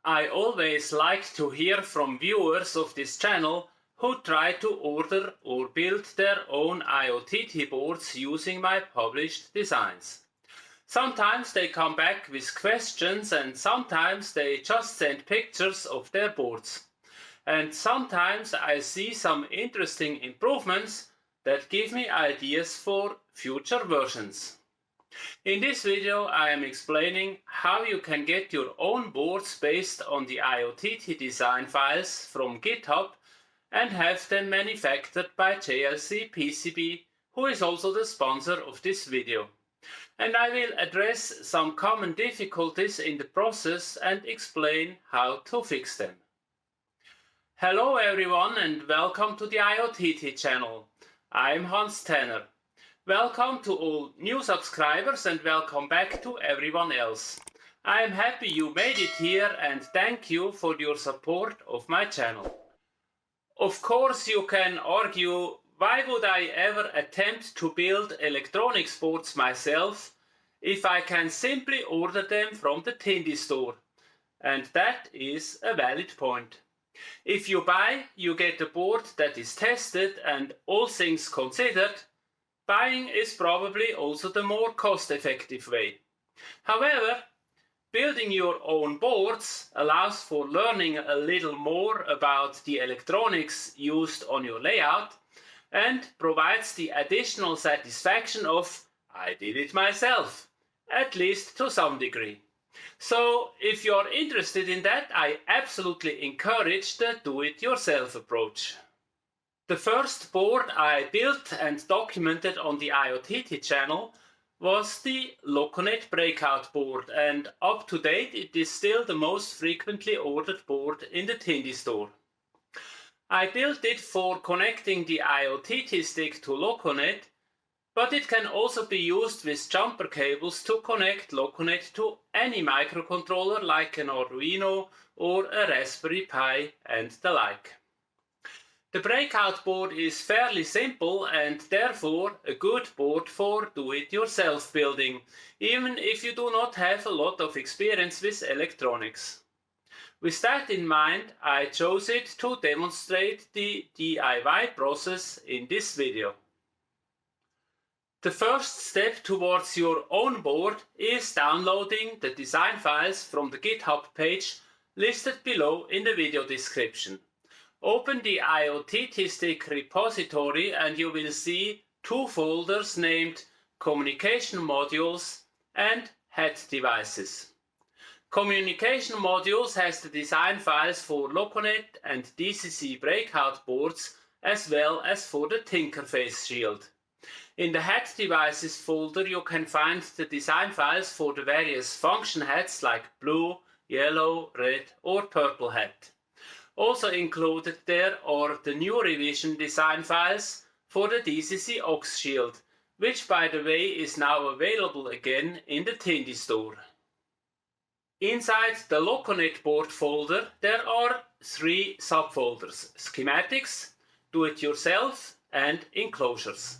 I always like to hear from viewers of this channel who try to order or build their own IoTT boards using my published designs. Sometimes they come back with questions and sometimes they just send pictures of their boards. And sometimes I see some interesting improvements that give me ideas for future versions. In this video I am explaining how you can get your own boards based on the IoTT design files from GitHub and have them manufactured by JLC PCB, who is also the sponsor of this video. And I will address some common difficulties in the process and explain how to fix them. Hello everyone and welcome to the IoTT channel. I'm Hans Tanner. Welcome to all new subscribers and welcome back to everyone else. I am happy you made it here and thank you for your support of my channel. Of course you can argue, why would I ever attempt to build electronics boards myself if I can simply order them from the Tindy store? And that is a valid point. If you buy, you get a board that is tested, and all things considered, buying is probably also the more cost-effective way. However, building your own boards allows for learning a little more about the electronics used on your layout and provides the additional satisfaction of I did it myself, at least to some degree. So if you're interested in that, I absolutely encourage the do-it-yourself approach. The first board I built and documented on the IoTT channel was the Loconet Breakout board, and up to date it is still the most frequently ordered board in the Tindy store. I built it for connecting the IoTT stick to Loconet, but it can also be used with jumper cables to connect Loconet to any microcontroller like an Arduino or a Raspberry Pi and the like. The Breakout board is fairly simple and therefore a good board for do-it-yourself building, even if you do not have a lot of experience with electronics. With that in mind, I chose it to demonstrate the DIY process in this video. The first step towards your own board is downloading the design files from the GitHub page listed below in the video description. Open the IoTT Stick repository and you will see two folders named Communication Modules and Head Devices. Communication Modules has the design files for Loconet and DCC Breakout boards as well as for the Tinkerface Shield. In the Head Devices folder you can find the design files for the various function heads like blue, yellow, red or purple head. Also included there are the new revision design files for the DCC aux shield, which by the way is now available again in the Tindy store. Inside the Loconet board folder there are three subfolders: schematics, do-it-yourself and enclosures.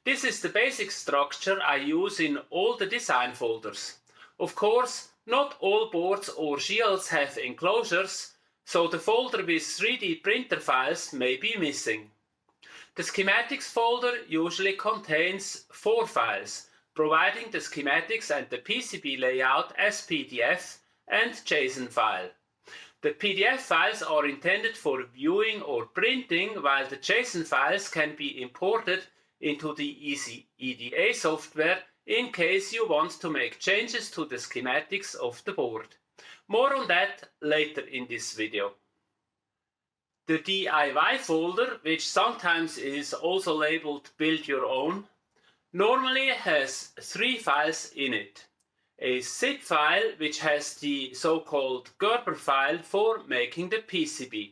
This is the basic structure I use in all the design folders. Of course, not all boards or shields have enclosures, so the folder with 3D printer files may be missing. The schematics folder usually contains 4 files, providing the schematics and the PCB layout as PDF and JSON file. The PDF files are intended for viewing or printing, while the JSON files can be imported into the EDA software in case you want to make changes to the schematics of the board. More on that later in this video. The DIY folder, which sometimes is also labeled Build Your Own, normally has 3 files in it. A zip file which has the so-called Gerber file for making the PCB.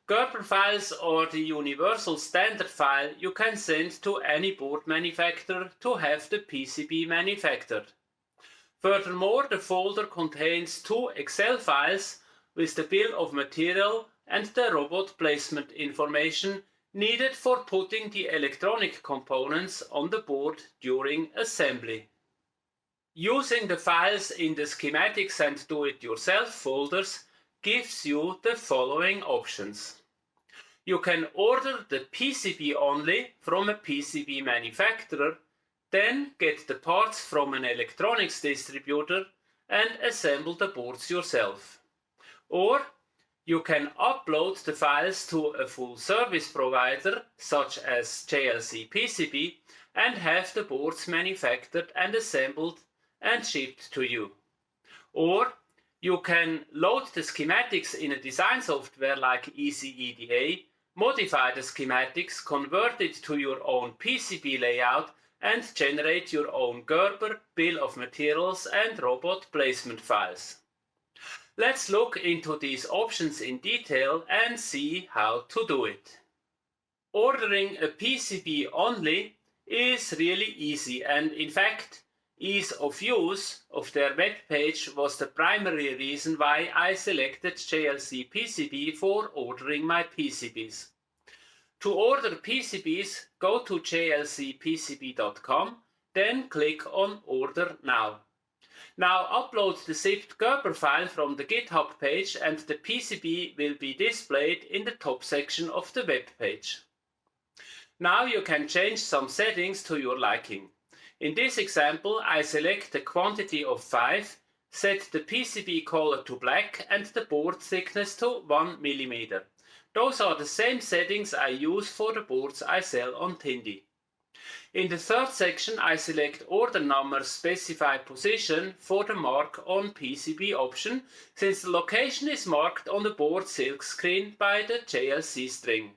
Gerber files are the universal standard file you can send to any board manufacturer to have the PCB manufactured. Furthermore, the folder contains 2 Excel files with the bill of material and the robot placement information needed for putting the electronic components on the board during assembly. Using the files in the schematics and do-it-yourself folders, gives you the following options. You can order the PCB only from a PCB manufacturer, then get the parts from an electronics distributor and assemble the boards yourself. Or you can upload the files to a full service provider such as JLC PCB and have the boards manufactured and assembled and shipped to you. Or you can load the schematics in a design software like EasyEDA, modify the schematics, convert it to your own PCB layout and generate your own Gerber, bill of materials and robot placement files. Let's look into these options in detail and see how to do it. Ordering a PCB only is really easy, and in fact, ease of use of their web page was the primary reason why I selected JLC PCB for ordering my PCBs. To order PCBs, go to jlcpcb.com, then click on Order Now. Now upload the zipped Gerber file from the GitHub page and the PCB will be displayed in the top section of the web page. Now you can change some settings to your liking. In this example, I select the quantity of 5, set the PCB color to black and the board thickness to 1 mm. Those are the same settings I use for the boards I sell on Tindie. In the third section, I select order number specify position for the mark on PCB option, since the location is marked on the board silk screen by the JLC string.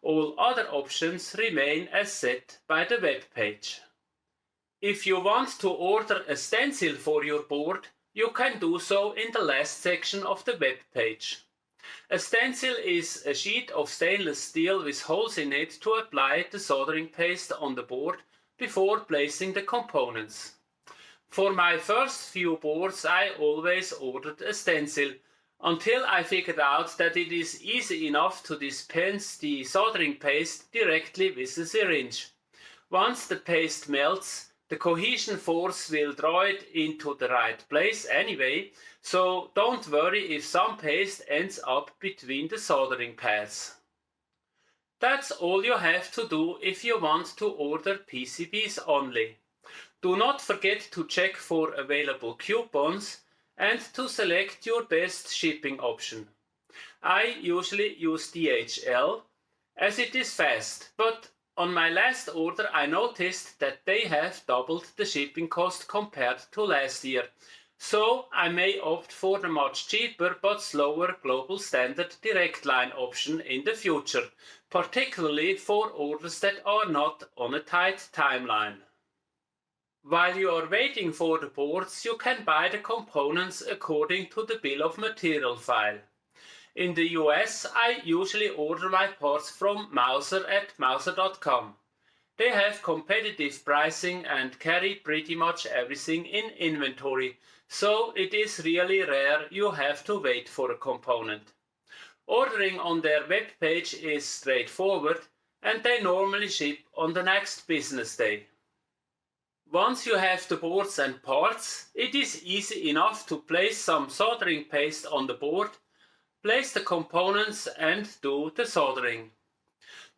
All other options remain as set by the web page. If you want to order a stencil for your board, you can do so in the last section of the web page. A stencil is a sheet of stainless steel with holes in it to apply the soldering paste on the board before placing the components. For my first few boards I always ordered a stencil, until I figured out that it is easy enough to dispense the soldering paste directly with a syringe. Once the paste melts, the cohesion force will draw it into the right place anyway, so don't worry if some paste ends up between the soldering pads. That's all you have to do if you want to order PCBs only. Do not forget to check for available coupons and to select your best shipping option. I usually use DHL as it is fast, but on my last order I noticed that they have doubled the shipping cost compared to last year, so I may opt for the much cheaper but slower global standard direct line option in the future, particularly for orders that are not on a tight timeline. While you are waiting for the boards, you can buy the components according to the bill of material file. In the US, I usually order my parts from Mouser at mouser.com. They have competitive pricing and carry pretty much everything in inventory, so it is really rare you have to wait for a component. Ordering on their web page is straightforward and they normally ship on the next business day. Once you have the boards and parts, it is easy enough to place some soldering paste on the board, place the components and do the soldering.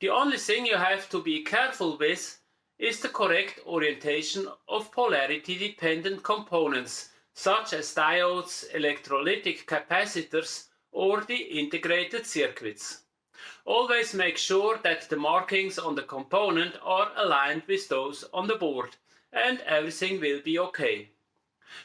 The only thing you have to be careful with is the correct orientation of polarity-dependent components, such as diodes, electrolytic capacitors, or the integrated circuits. Always make sure that the markings on the component are aligned with those on the board, and everything will be okay.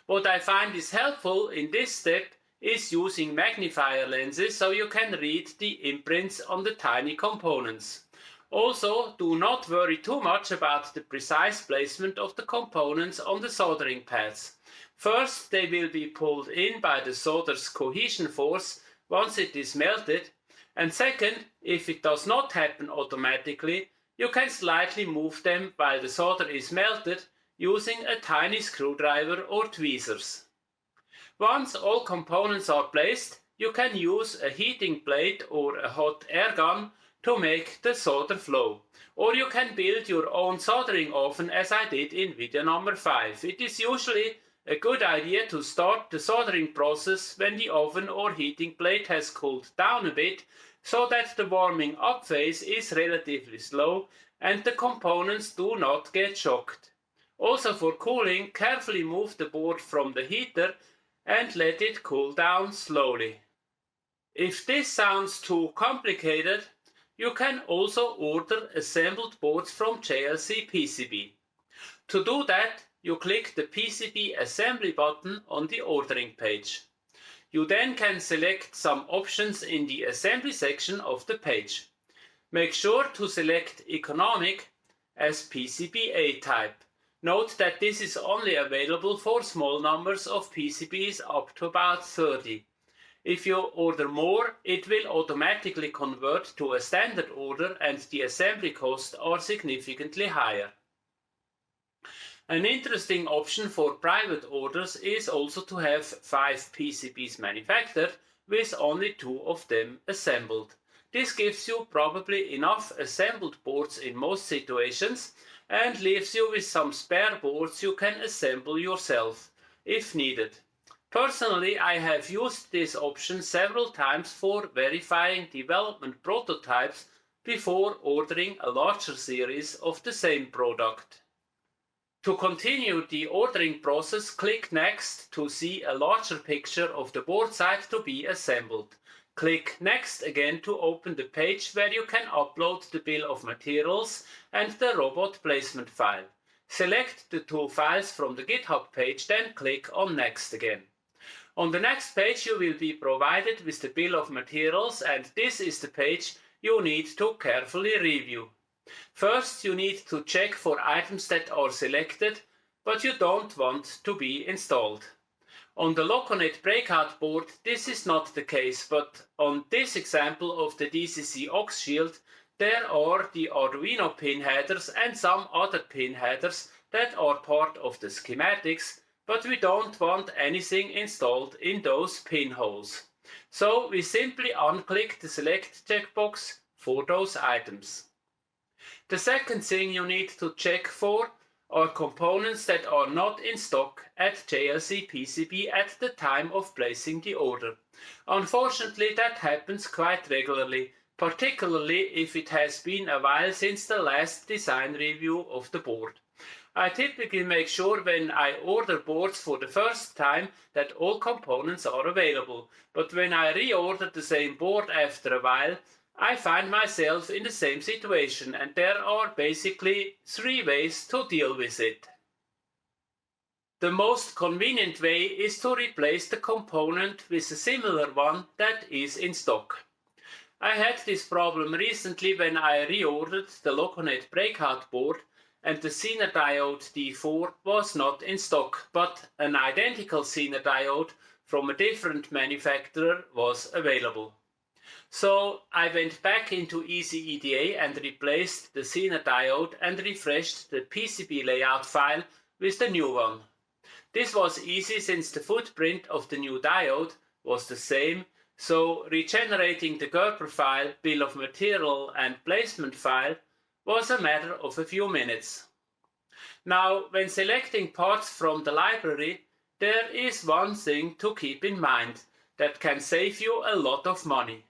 What I find is helpful in this step is using magnifier lenses so you can read the imprints on the tiny components. Also, do not worry too much about the precise placement of the components on the soldering pads. First, they will be pulled in by the solder's cohesion force once it is melted, and second, if it does not happen automatically, you can slightly move them while the solder is melted using a tiny screwdriver or tweezers. Once all components are placed, you can use a heating plate or a hot air gun to make the solder flow. Or you can build your own soldering oven as I did in video number 5. It is usually a good idea to start the soldering process when the oven or heating plate has cooled down a bit, so that the warming up phase is relatively slow and the components do not get shocked. Also for cooling, carefully move the board from the heater and let it cool down slowly. If this sounds too complicated, you can also order assembled boards from JLC PCB. To do that, you click the PCB assembly button on the ordering page. You then can select some options in the assembly section of the page. Make sure to select economic as PCB-A type. Note that this is only available for small numbers of PCBs up to about 30. If you order more, it will automatically convert to a standard order and the assembly costs are significantly higher. An interesting option for private orders is also to have 5 PCBs manufactured with only 2 of them assembled. This gives you probably enough assembled boards in most situations and leaves you with some spare boards you can assemble yourself if needed. Personally, I have used this option several times for verifying development prototypes before ordering a larger series of the same product. To continue the ordering process, click Next to see a larger picture of the board site to be assembled. Click Next again to open the page where you can upload the bill of materials and the robot placement file. Select the 2 files from the GitHub page, then click on Next again. On the next page you will be provided with the bill of materials, and this is the page you need to carefully review. First, you need to check for items that are selected but you don't want to be installed. On the Loconet Breakout board this is not the case, but on this example of the DCC aux shield there are the Arduino pin headers and some other pin headers that are part of the schematics, but we don't want anything installed in those pinholes. So we simply unclick the select checkbox for those items. The second thing you need to check for are components that are not in stock at JLC PCB at the time of placing the order. Unfortunately, that happens quite regularly, particularly if it has been a while since the last design review of the board. I typically make sure when I order boards for the first time that all components are available, but when I reorder the same board after a while, I find myself in the same situation, and there are basically 3 ways to deal with it. The most convenient way is to replace the component with a similar one that is in stock. I had this problem recently when I reordered the Loconet Breakout board and the Zener diode D4 was not in stock, but an identical Zener diode from a different manufacturer was available. So I went back into EasyEDA and replaced the Zener diode and refreshed the PCB layout file with the new one. This was easy since the footprint of the new diode was the same, so regenerating the Gerber file, bill of material and placement file was a matter of a few minutes. Now, when selecting parts from the library, there is one thing to keep in mind that can save you a lot of money.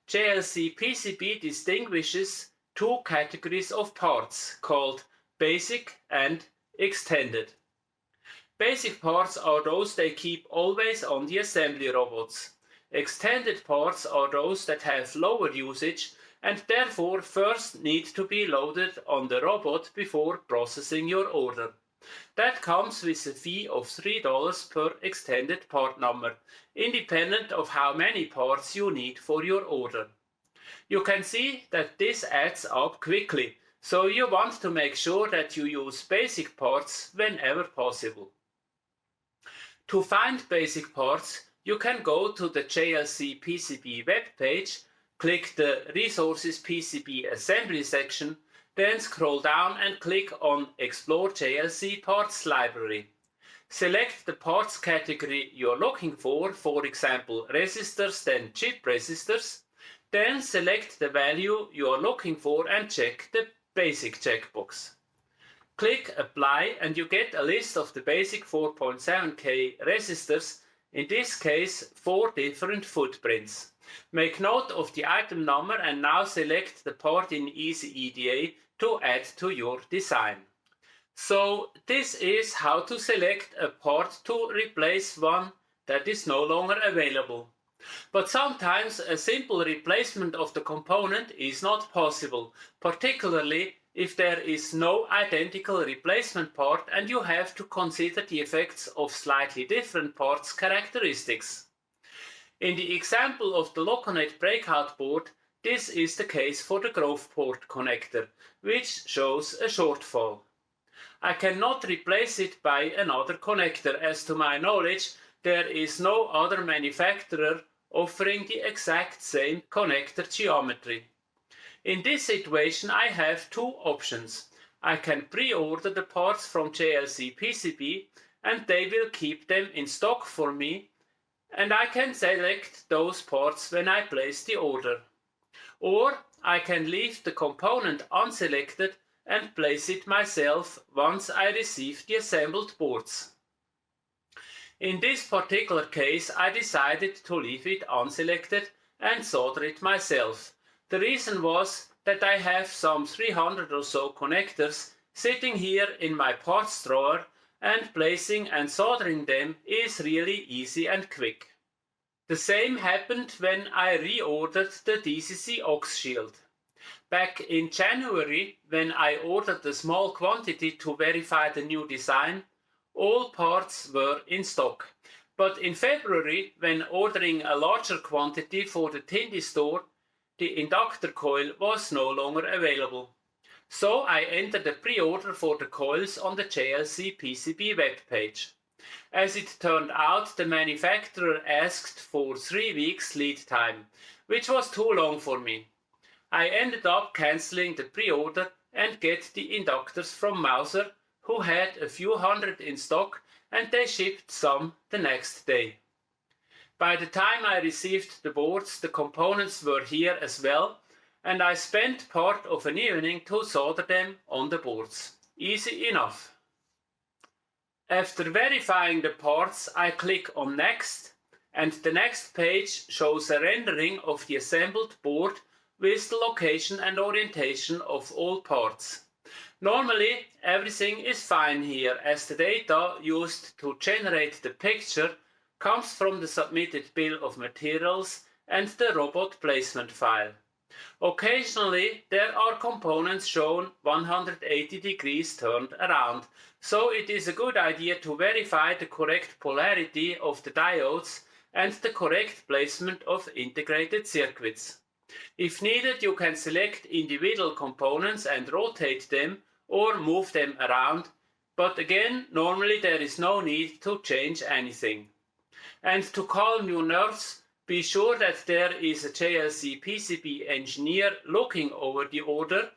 JLC PCB distinguishes 2 categories of parts called basic and extended. Basic parts are those they keep always on the assembly robots. Extended parts are those that have lower usage and therefore first need to be loaded on the robot before processing your order. That comes with a fee of $3 per extended part number, independent of how many parts you need for your order. You can see that this adds up quickly, so you want to make sure that you use basic parts whenever possible. To find basic parts, you can go to the JLC PCB web page, click the Resources PCB Assembly section, then scroll down and click on Explore JLC Parts Library. Select the parts category you're looking for example resistors, then chip resistors. Then select the value you are looking for and check the basic checkbox. Click Apply and you get a list of the basic 4.7K resistors, in this case 4 different footprints. Make note of the item number and now select the part in Easy EDA to add to your design. So this is how to select a part to replace one that is no longer available. But sometimes a simple replacement of the component is not possible, particularly if there is no identical replacement part and you have to consider the effects of slightly different parts characteristics. In the example of the Loconet breakout board, this is the case for the growth port connector, which shows a shortfall. I cannot replace it by another connector, as to my knowledge there is no other manufacturer offering the exact same connector geometry. In this situation I have two options. I can pre-order the parts from JLC PCB and they will keep them in stock for me, and I can select those parts when I place the order. Or I can leave the component unselected and place it myself once I receive the assembled boards. In this particular case I decided to leave it unselected and solder it myself. The reason was that I have some 300 or so connectors sitting here in my parts drawer, and placing and soldering them is really easy and quick. The same happened when I reordered the DCC aux shield. Back in January, when I ordered a small quantity to verify the new design, all parts were in stock. But in February, when ordering a larger quantity for the Tindy store, the inductor coil was no longer available. So I entered a pre-order for the coils on the JLC PCB webpage. As it turned out, the manufacturer asked for 3 weeks lead time, which was too long for me. I ended up cancelling the pre-order and get the inductors from Mouser, who had a few hundred in stock, and they shipped some the next day. By the time I received the boards, the components were here as well, and I spent part of an evening to solder them on the boards. Easy enough. After verifying the parts, I click on Next, and the next page shows a rendering of the assembled board with the location and orientation of all parts. Normally everything is fine here, as the data used to generate the picture comes from the submitted bill of materials and the robot placement file. Occasionally there are components shown 180 degrees turned around, so it is a good idea to verify the correct polarity of the diodes and the correct placement of integrated circuits. If needed, you can select individual components and rotate them or move them around, but again, normally there is no need to change anything. And to calm your nerves, be sure that there is a JLC PCB engineer looking over the order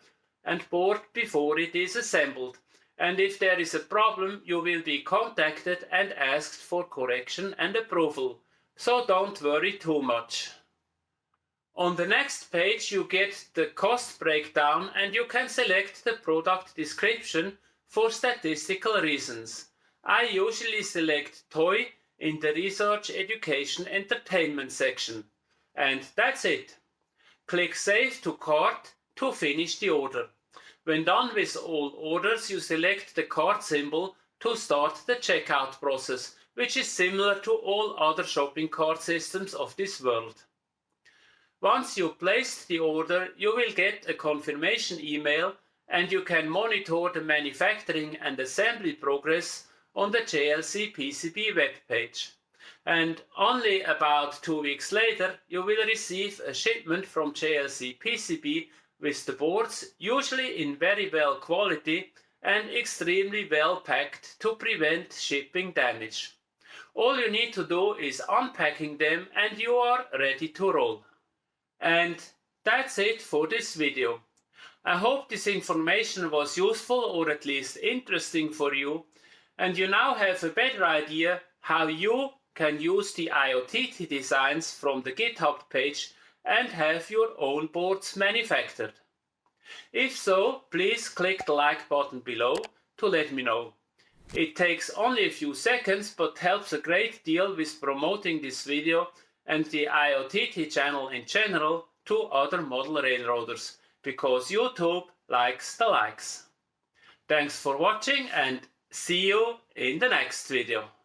and board before it is assembled, and if there is a problem you will be contacted and asked for correction and approval, so don't worry too much. On the next page you get the cost breakdown and you can select the product description for statistical reasons. I usually select toy in the research, education, entertainment section. And that's it. Click Save to Cart to finish the order. When done with all orders, you select the cart symbol to start the checkout process, which is similar to all other shopping cart systems of this world. Once you placed the order, you will get a confirmation email and you can monitor the manufacturing and assembly progress on the JLC PCB webpage. And only about 2 weeks later, you will receive a shipment from JLC PCB with the boards, usually in very well quality and extremely well packed to prevent shipping damage. All you need to do is unpacking them and you are ready to roll. And that's it for this video. I hope this information was useful or at least interesting for you, and you now have a better idea how you can use the IoTT designs from the GitHub page and have your own boards manufactured. If so, please click the like button below to let me know. It takes only a few seconds but helps a great deal with promoting this video and the IoTT channel in general to other model railroaders, because YouTube likes the likes. Thanks for watching and see you in the next video.